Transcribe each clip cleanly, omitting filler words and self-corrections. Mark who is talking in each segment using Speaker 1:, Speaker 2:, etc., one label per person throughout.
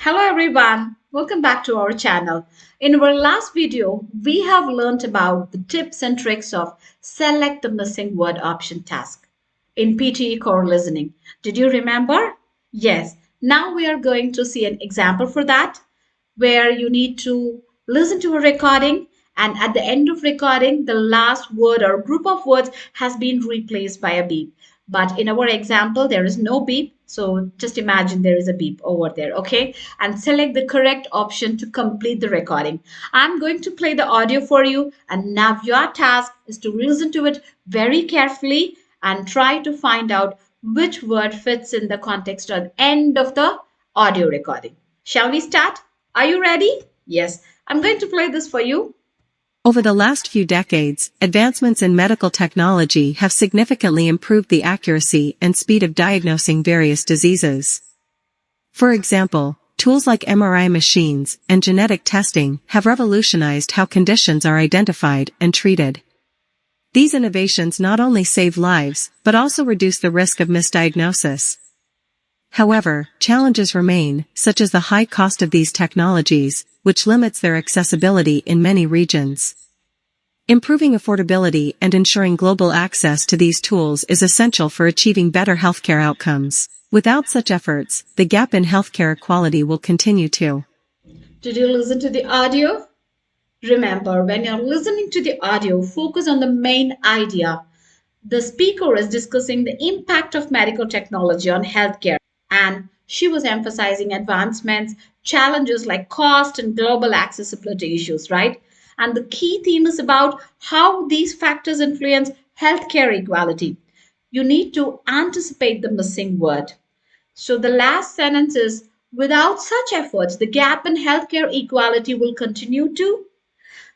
Speaker 1: Hello everyone, welcome back to our channel. In our last video, we have learned about the tips and tricks of select the missing word option task in PTE Core Listening. Did you remember? Yes, now we are going to see an example for that where you need to listen to a recording and at the end of recording the last word or group of words has been replaced by a beep, but in our example there is no beep, so just imagine there is a beep over there. Okay, and select the correct option to complete the recording. I'm going to play the audio for you, and now your task is to listen to it very carefully and try to find out which word fits in the context or end of the audio recording. Shall we start? Are you ready? Yes, I'm going to play this for you.
Speaker 2: Over the last few decades, advancements in medical technology have significantly improved the accuracy and speed of diagnosing various diseases. For example, tools like MRI machines and genetic testing have revolutionized how conditions are identified and treated. These innovations not only save lives, but also reduce the risk of misdiagnosis. However, challenges remain, such as the high cost of these technologies, which limits their accessibility in many regions. Improving affordability and ensuring global access to these tools is essential for achieving better healthcare outcomes. Without such efforts, the gap in healthcare quality will continue to.
Speaker 1: Did you listen to the audio? Remember, when you're listening to the audio, focus on the main idea. The speaker is discussing the impact of medical technology on healthcare, and she was emphasizing advancements, challenges like cost and global accessibility issues, right? And the key theme is about how these factors influence healthcare equality. You need to anticipate the missing word. So the last sentence is without such efforts, the gap in healthcare equality will continue to.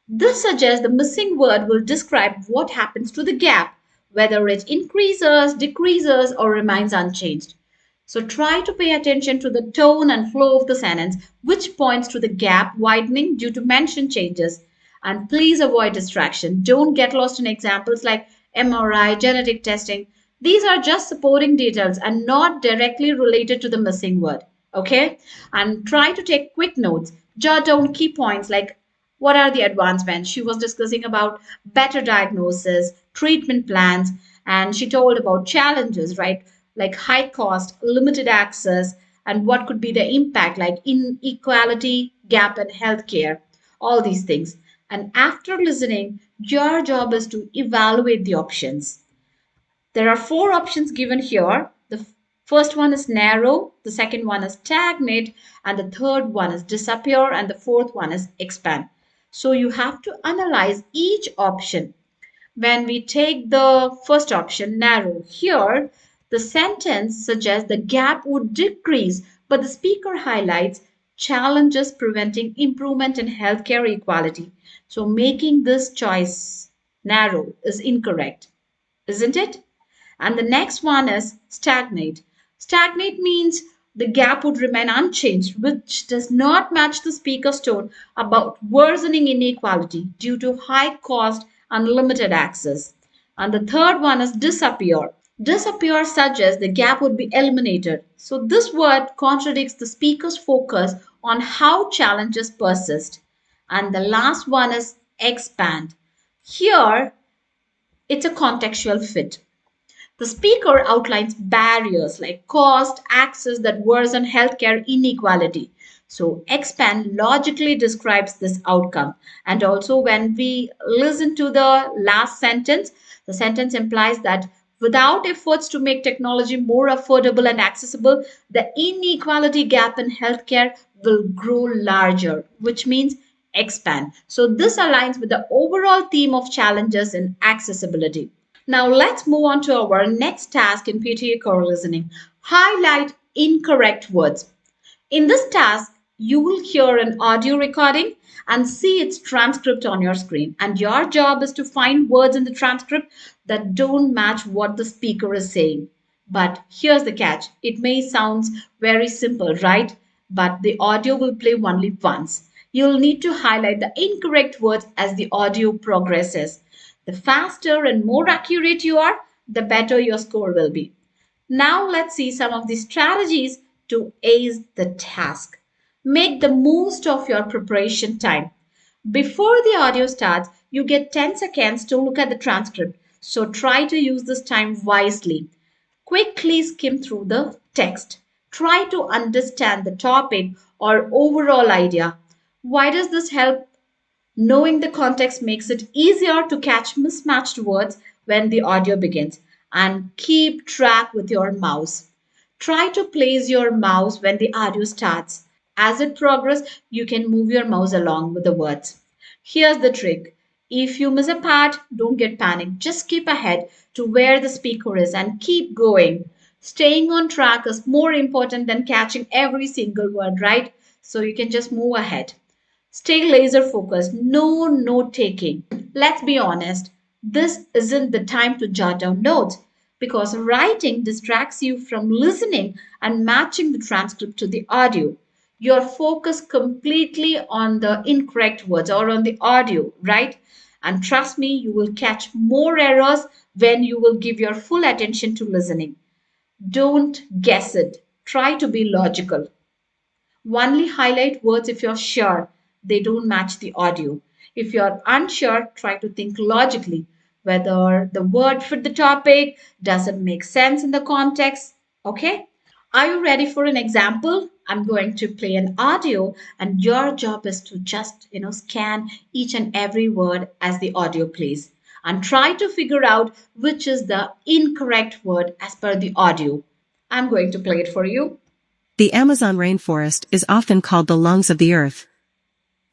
Speaker 1: This suggests the missing word will describe what happens to the gap, whether it increases, decreases, or remains unchanged. So try to pay attention to the tone and flow of the sentence, which points to the gap widening due to mention changes. And please avoid distraction. Don't get lost in examples like MRI, genetic testing. These are just supporting details and not directly related to the missing word. Okay? And try to take quick notes. Jot down key points like what are the advancements. She was discussing about better diagnosis, treatment plans, and she told about challenges, right? Like high cost, limited access, and what could be the impact, like inequality, gap in healthcare, all these things. And after listening, your job is to evaluate the options. There are four options given here. The first one is narrow, the second one is stagnate, and the third one is disappear, and the fourth one is expand. So you have to analyze each option. When we take the first option, narrow, here the sentence suggests the gap would decrease, but the speaker highlights challenges preventing improvement in healthcare equality. So making this choice narrow is incorrect, isn't it? And the next one is stagnate. Stagnate means the gap would remain unchanged, which does not match the speaker's tone about worsening inequality due to high cost and limited access. And the third one is disappear. Disappear suggests the gap would be eliminated. So this word contradicts the speaker's focus on how challenges persist. And the last one is expand. Here, it's a contextual fit. The speaker outlines barriers like cost, access that worsen healthcare inequality. So, expand logically describes this outcome. And also, when we listen to the last sentence, the sentence implies that without efforts to make technology more affordable and accessible, the inequality gap in healthcare will grow larger, which means expand. So, this aligns with the overall theme of challenges in accessibility. Now let's move on to our next task in PTE Core Listening. Highlight incorrect words. In this task, you will hear an audio recording and see its transcript on your screen. And your job is to find words in the transcript that don't match what the speaker is saying. But here's the catch. It may sound very simple, right? But the audio will play only once. You'll need to highlight the incorrect words as the audio progresses. The faster and more accurate you are, the better your score will be. Now let's see some of the strategies to ace the task. Make the most of your preparation time. Before the audio starts, you get 10 seconds to look at the transcript. So try to use this time wisely. Quickly skim through the text. Try to understand the topic or overall idea. Why does this help? Knowing the context makes it easier to catch mismatched words when the audio begins. And keep track with your mouse. Try to place your mouse when the audio starts. As it progresses, you can move your mouse along with the words. Here's the trick. If you miss a part, don't get panicked. Just skip ahead to where the speaker is and keep going. Staying on track is more important than catching every single word, right? So you can just move ahead. Stay laser focused, no note taking. Let's be honest, this isn't the time to jot down notes because writing distracts you from listening and matching the transcript to the audio. You're focused completely on the incorrect words or on the audio, right? And trust me, you will catch more errors when you will give your full attention to listening. Don't guess it. Try to be logical. Only highlight words if you're sure they don't match the audio. If you're unsure, try to think logically whether the word fit the topic, does it make sense in the context? Okay? Are you ready for an example? I'm going to play an audio and your job is to just, scan each and every word as the audio plays and try to figure out which is the incorrect word as per the audio. I'm going to play it for you.
Speaker 2: The Amazon rainforest is often called the lungs of the earth.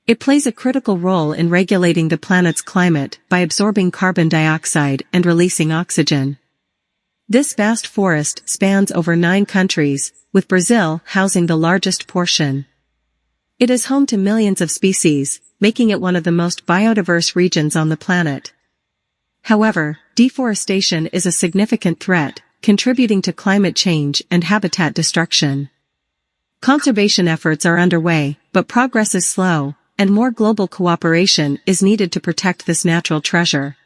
Speaker 2: It plays a critical role in regulating the planet's climate by absorbing carbon dioxide and releasing oxygen. This vast forest spans over 9 countries, with Brazil housing the largest portion. It is home to millions of species, making it one of the most biodiverse regions on the planet. However, deforestation is a significant threat, contributing to climate change and habitat destruction. Conservation efforts are underway, but progress is slow, and more global cooperation is needed to protect this natural treasure.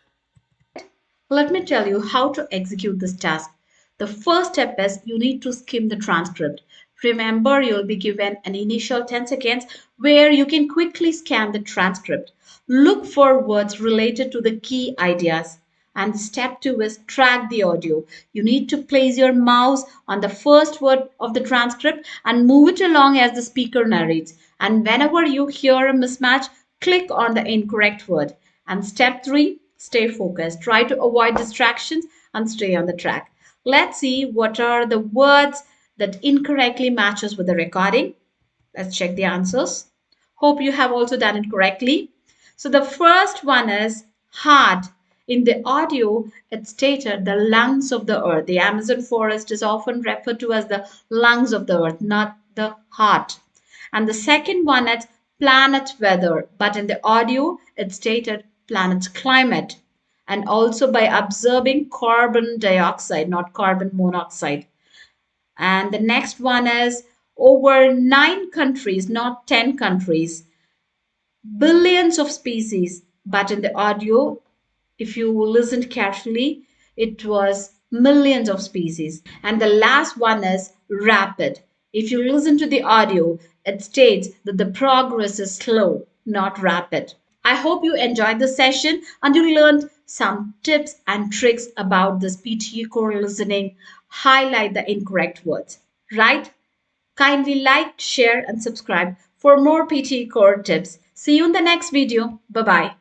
Speaker 1: Let me tell you how to execute this task. The first step is you need to skim the transcript. Remember, you'll be given an initial 10 seconds where you can quickly scan the transcript. Look for words related to the key ideas. And step 2 is track the audio. You need to place your mouse on the first word of the transcript and move it along as the speaker narrates. And whenever you hear a mismatch, click on the incorrect word. And step 3, stay focused. Try to avoid distractions and stay on the track. Let's see what are the words that incorrectly matches with the recording. Let's check the answers. Hope you have also done it correctly. So the first one is hard. In the audio, it stated the lungs of the earth. The Amazon forest is often referred to as the lungs of the earth, not the heart. And the second one is planet weather, but in the audio, it stated planet's climate. And also by observing carbon dioxide, not carbon monoxide. And the next one is over 9 countries, not 10 countries, billions of species. But in the audio, if you listened carefully, it was millions of species. And the last one is rapid. If you listen to the audio, it states that the progress is slow, not rapid. I hope you enjoyed the session and you learned some tips and tricks about this PTE Core Listening. Highlight the incorrect words, right? Kindly like, share, and subscribe for more PTE Core tips. See you in the next video. Bye bye.